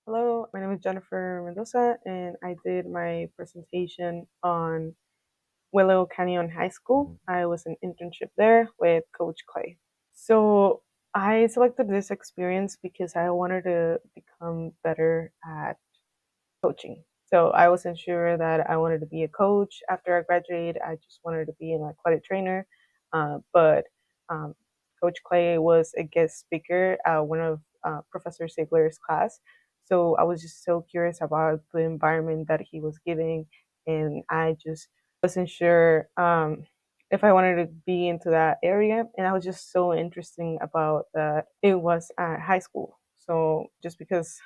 Hello, my name is Jennifer Mendoza, and I did my presentation on Willow Canyon High School. I was an internship there with Coach Clay. So I selected this experience because I wanted to become better at coaching. So I wasn't sure that I wanted to be a coach after I graduated. I just wanted to be an athletic trainer. But um, Coach Clay was a guest speaker at one of Professor Sigler's class. So I was just so curious about the environment that he was giving, and I just wasn't sure if I wanted to be into that area. And I was just so interesting about that it was at high school. So just because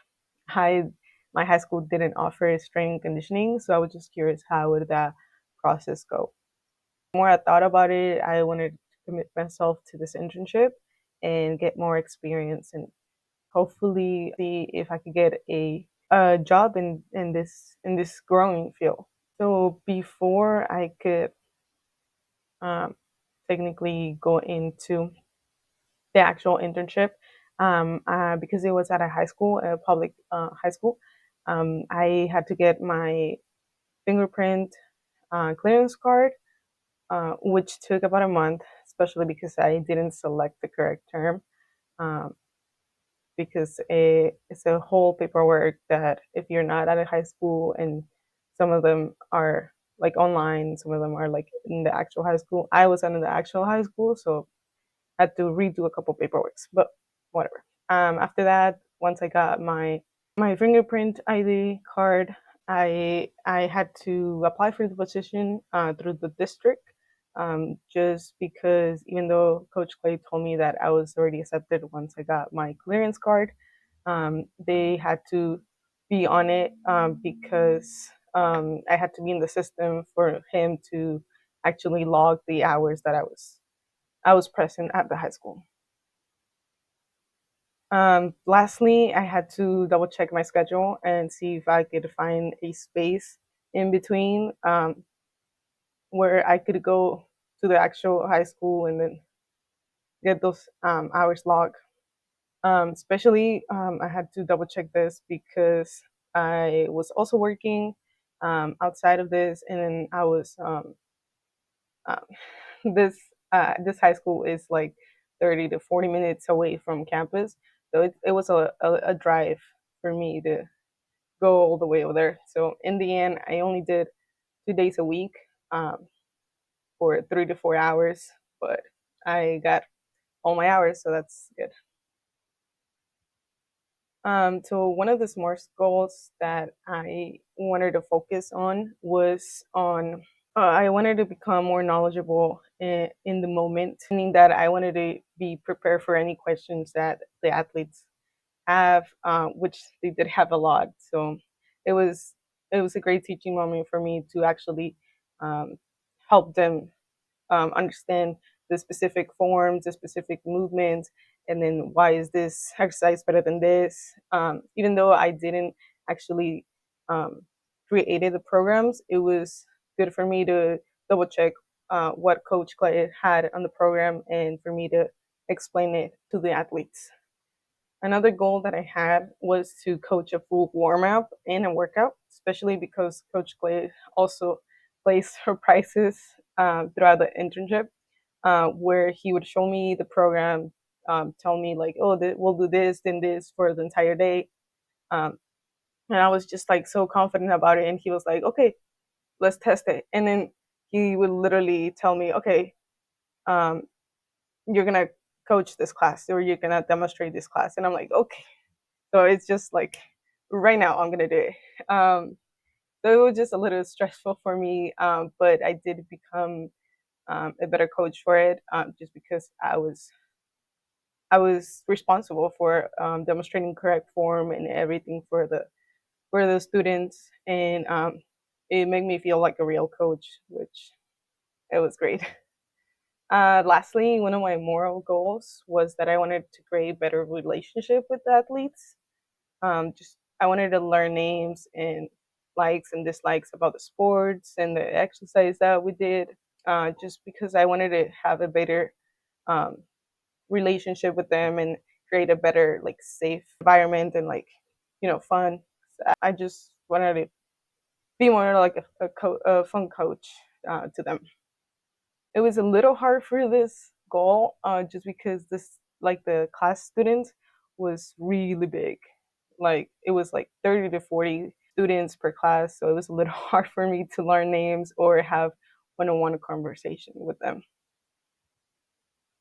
I my high school didn't offer strength and conditioning, so I was just curious how would that process go. The more I thought about it, I wanted to commit myself to this internship and get more experience and hopefully see if I could get a job in this growing field. So before I could um, technically go into the actual internship, because it was at a high school, a public high school, I had to get my fingerprint clearance card, which took about a month, especially because I didn't select the correct term. Um, because it's a whole paperwork that if you're not at a high school, and some of them are like online, some of them are like in the actual high school. I was in the actual high school, so I had to redo a couple paperworks, but whatever. After that, once I got my fingerprint ID card, I had to apply for the position through the district. Just because even though Coach Clay told me that I was already accepted once I got my clearance card, they had to be on it because I had to be in the system for him to actually log the hours that I was present at the high school. Lastly, I had to double check my schedule and see if I could find a space in between where I could go to the actual high school and then get those hours logged. Especially, I had to double check this because I was also working outside of this, and then I was um, this high school is like 30 to 40 minutes away from campus, so it was a drive for me to go all the way over there. So in the end, I only did 2 days a week um, for 3 to 4 hours, but I got all my hours, so that's good. So one of the SMART goals that I wanted to focus on was on I wanted to become more knowledgeable in the moment, meaning that I wanted to be prepared for any questions that the athletes have, which they did have a lot. So it was it was a great teaching moment for me to actually um, help them understand the specific forms, the specific movements, and then why is this exercise better than this? Even though I didn't actually um, created the programs, it was good for me to double check what Coach Clay had on the program and for me to explain it to the athletes. Another goal that I had was to coach a full warm up and a workout, especially because Coach Clay also placed surprises throughout the internship, where he would show me the program, tell me like, "Oh, we'll do this, then this for the entire day," um, and I was just like so confident about it. And he was like, "Okay, let's test it," and then he would literally tell me, "Okay, um, you're gonna coach this class, or you're gonna demonstrate this class," and I'm like, "Okay." So it's just like right now I'm gonna do it. So it was just a little stressful for me, but I did become a better coach for it, just because I was responsible for demonstrating correct form and everything for the students, and it made me feel like a real coach, which it was great. Lastly, one of my moral goals was that I wanted to create better relationship with the athletes. Just I wanted to learn names and likes and dislikes about the sports and the exercise that we did. Just because I wanted to have a better um, relationship with them and create a better like safe environment and like fun. I just wanted to be more like a fun coach to them. It was a little hard for this goal, just because this like the class students was really big. Like it was like 30 to 40 students per class, so it was a little hard for me to learn names or have one-on-one conversation with them.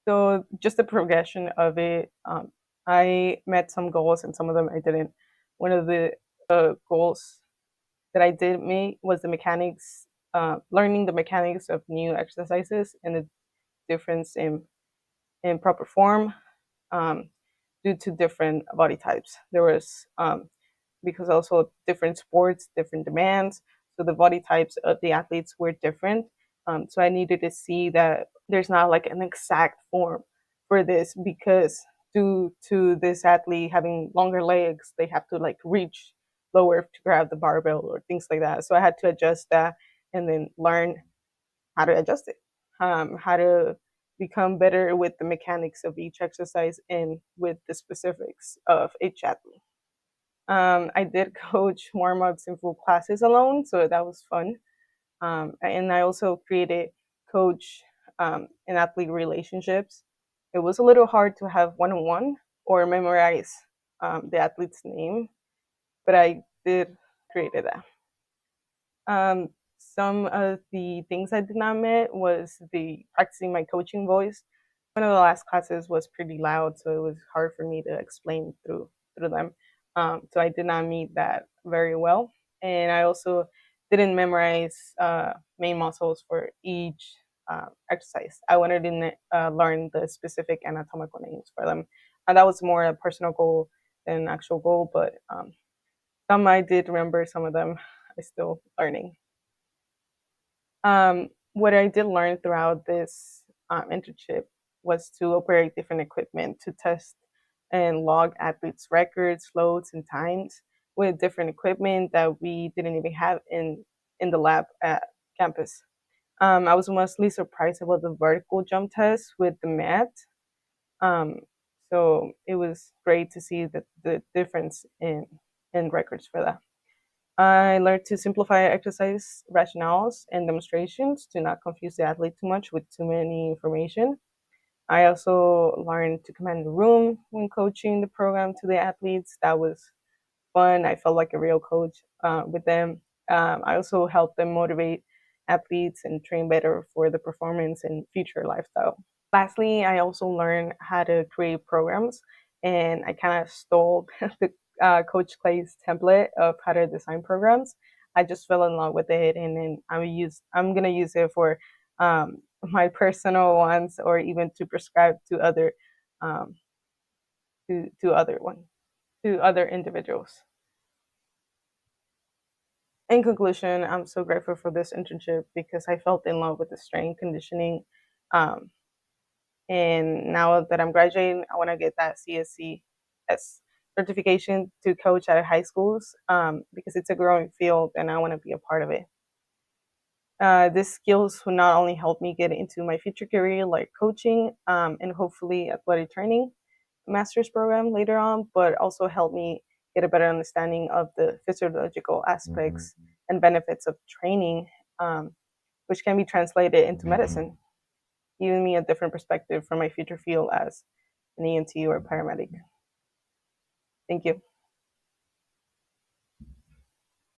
So just the progression of it, I met some goals and some of them I didn't. One of the goals that I did make was the mechanics, learning the mechanics of new exercises and the difference in proper form, um, due to different body types. There was because also different sports, different demands. So the body types of the athletes were different. So I needed to see that there's not like an exact form for this because due to this athlete having longer legs, they have to like reach lower to grab the barbell or things like that. So I had to adjust that and then learn how to adjust it, how to become better with the mechanics of each exercise and with the specifics of each athlete. I did coach warm ups and full classes alone, so that was fun. And I also created coach and athlete relationships. It was a little hard to have one on one or memorize the athlete's name, but I did create that. Some of the things I did not meet was the practicing my coaching voice. One of the last classes was pretty loud, so it was hard for me to explain through them. So I did not meet that very well, and I also didn't memorize main muscles for each exercise. I wanted to learn the specific anatomical names for them, and that was more a personal goal than an actual goal. But some I did remember, some of them I still learning. What I did learn throughout this internship was to operate different equipment to test and log athletes' records, loads, and times with different equipment that we didn't even have in the lab at campus. I was mostly surprised about the vertical jump test with the mat. Um, so it was great to see the difference in records for that. I learned to simplify exercise rationales and demonstrations to not confuse the athlete too much with too many information. I also learned to command the room when coaching the program to the athletes. That was fun. I felt like a real coach with them. I also helped them motivate athletes and train better for the performance and future lifestyle. Lastly, I also learned how to create programs, and I kind of stole the Coach Clay's template of how to design programs. I just fell in love with it, and then I'm gonna use it for my personal ones, or even to prescribe to um, other one to other individuals. In conclusion, I'm so grateful for this internship because I felt in love with the strength conditioning. Um, And now that I'm graduating, I want to get that CSCS certification to coach at high schools, because it's a growing field and I want to be a part of it. These skills will not only help me get into my future career like coaching, and hopefully athletic training master's program later on, but also help me get a better understanding of the physiological aspects and benefits of training, which can be translated into medicine, giving me a different perspective for my future field as an ENT or a paramedic. Thank you.